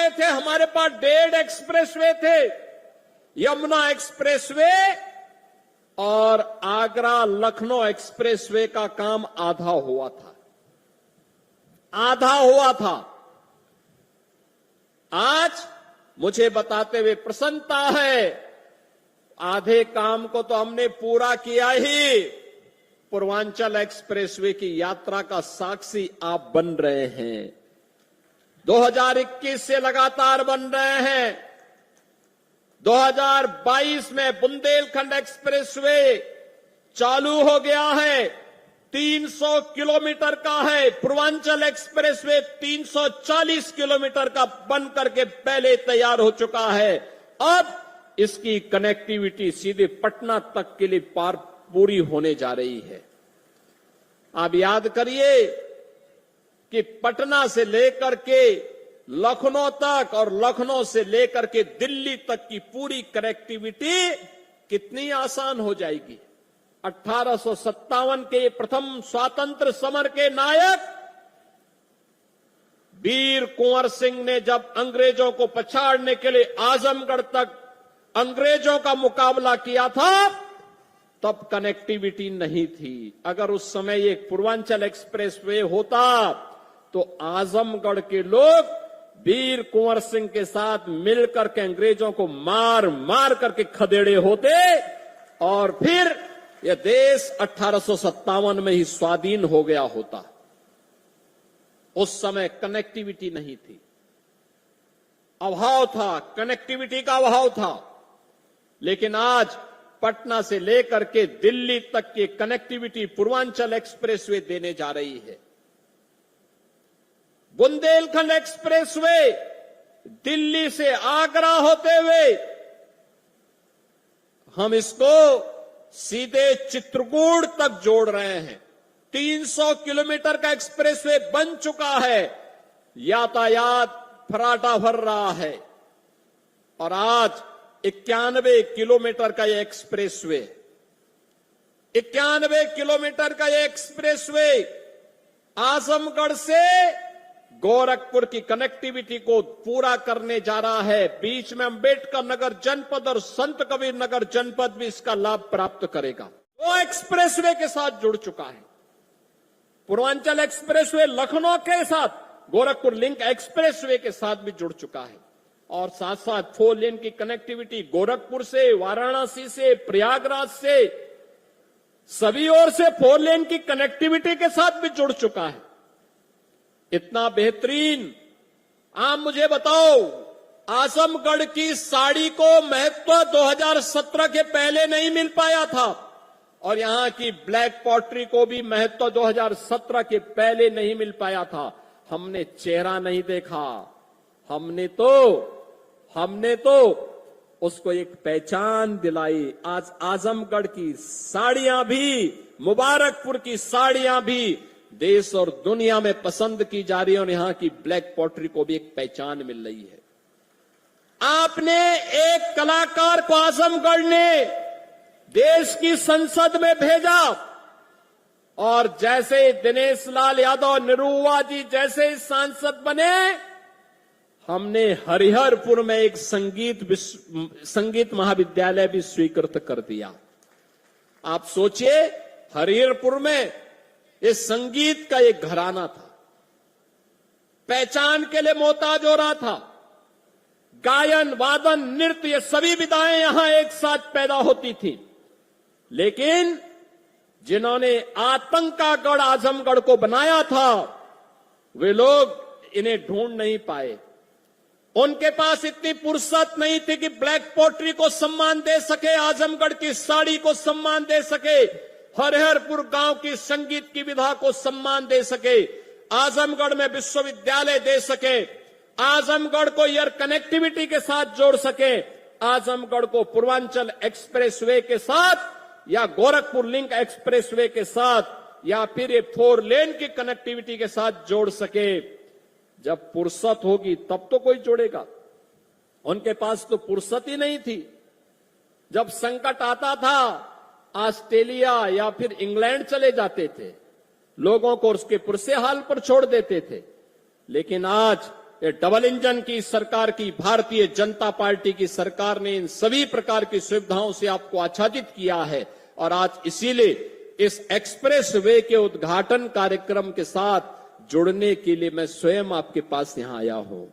वे थे, हमारे पास 1.5 एक्सप्रेसवे थे। यमुना एक्सप्रेसवे और आगरा लखनऊ एक्सप्रेसवे का काम आधा हुआ था। आज मुझे बताते हुए प्रसन्नता है, आधे काम को तो हमने पूरा किया ही। पूर्वांचल एक्सप्रेसवे की यात्रा का साक्षी आप बन रहे हैं। 2021 से लगातार बन रहे हैं। 2022 में बुंदेलखंड एक्सप्रेसवे चालू हो गया है, 300 किलोमीटर का है। पूर्वांचल एक्सप्रेसवे 340 किलोमीटर का बन करके पहले तैयार हो चुका है। अब इसकी कनेक्टिविटी सीधे पटना तक के लिए पूरी होने जा रही है। आप याद करिए कि पटना से लेकर के लखनऊ तक और लखनऊ से लेकर के दिल्ली तक की पूरी कनेक्टिविटी कितनी आसान हो जाएगी। 1857 के प्रथम स्वातंत्र समर के नायक वीर कुंवर सिंह ने जब अंग्रेजों को पछाड़ने के लिए आजमगढ़ तक अंग्रेजों का मुकाबला किया था, तब कनेक्टिविटी नहीं थी। अगर उस समय ये पूर्वांचल एक्सप्रेसवे होता तो आजमगढ़ के लोग वीर कुंवर सिंह के साथ मिलकर के अंग्रेजों को मार मार करके खदेड़े होते और फिर यह देश 1857 में ही स्वाधीन हो गया होता। उस समय कनेक्टिविटी नहीं थी, अभाव था, कनेक्टिविटी का अभाव था। लेकिन आज पटना से लेकर के दिल्ली तक की कनेक्टिविटी पूर्वांचल एक्सप्रेसवे देने जा रही है। बुंदेलखंड एक्सप्रेसवे दिल्ली से आगरा होते हुए हम इसको सीधे चित्रकूट तक जोड़ रहे हैं। 300 किलोमीटर का एक्सप्रेसवे बन चुका है, यातायात फराटा भर रहा है। और आज 91 किलोमीटर का यह एक्सप्रेसवे, 91 किलोमीटर का यह एक्सप्रेसवे आजमगढ़ से गोरखपुर की कनेक्टिविटी को पूरा करने जा रहा है। बीच में अंबेडकर नगर जनपद और संत कबीर नगर जनपद भी इसका लाभ प्राप्त करेगा। वो एक्सप्रेसवे के साथ जुड़ चुका है। पूर्वांचल एक्सप्रेसवे लखनऊ के साथ, गोरखपुर लिंक एक्सप्रेसवे के साथ भी जुड़ चुका है। और साथ साथ 4 लेन की कनेक्टिविटी गोरखपुर से, वाराणसी से, प्रयागराज से, सभी ओर से 4 लेन की कनेक्टिविटी के साथ भी जुड़ चुका है। इतना बेहतरीन। आप मुझे बताओ, आजमगढ़ की साड़ी को महत्व 2017 के पहले नहीं मिल पाया था और यहां की ब्लैक पॉटरी को भी महत्व 2017 के पहले नहीं मिल पाया था। हमने चेहरा नहीं देखा, हमने तो उसको एक पहचान दिलाई। आज आजमगढ़ की साड़ियां भी, मुबारकपुर की साड़ियां भी देश और दुनिया में पसंद की जा रही है और यहां की ब्लैक पॉटरी को भी एक पहचान मिल रही है। आपने एक कलाकार को आजमगढ़ ने देश की संसद में भेजा और जैसे दिनेश लाल यादव, निरुआ जी जैसे सांसद बने, हमने हरिहरपुर में एक संगीत महाविद्यालय भी स्वीकृत कर दिया। आप सोचिए, हरिहरपुर में ये संगीत का एक घराना था, पहचान के लिए मोहताज हो रहा था। गायन, वादन, नृत्य, ये सभी विधाएं यहां एक साथ पैदा होती थी। लेकिन जिन्होंने आतंक का गढ़ आजमगढ़ को बनाया था, वे लोग इन्हें ढूंढ नहीं पाए। उनके पास इतनी फुर्सत नहीं थी कि ब्लैक पॉटरी को सम्मान दे सके, आजमगढ़ की साड़ी को सम्मान दे सके, हरिहरपुर गांव की संगीत की विधा को सम्मान दे सके, आजमगढ़ में विश्वविद्यालय दे सके, आजमगढ़ को एयर कनेक्टिविटी के साथ जोड़ सके, आजमगढ़ को पूर्वांचल एक्सप्रेसवे के साथ या गोरखपुर लिंक एक्सप्रेसवे के साथ या फिर ये 4 लेन की कनेक्टिविटी के साथ जोड़ सके। जब फुर्सत होगी तब तो कोई जोड़ेगा। उनके पास तो फुर्सत ही नहीं थी। जब संकट आता था, ऑस्ट्रेलिया या फिर इंग्लैंड चले जाते थे, लोगों को उसके पुरसे हाल पर छोड़ देते थे। लेकिन आज ये डबल इंजन की सरकार की भारतीय जनता पार्टी की सरकार ने इन सभी प्रकार की सुविधाओं से आपको आच्छादित किया है और आज इसीलिए इस एक्सप्रेस वे के उद्घाटन कार्यक्रम के साथ जुड़ने के लिए मैं स्वयं आपके पास यहां आया हूं।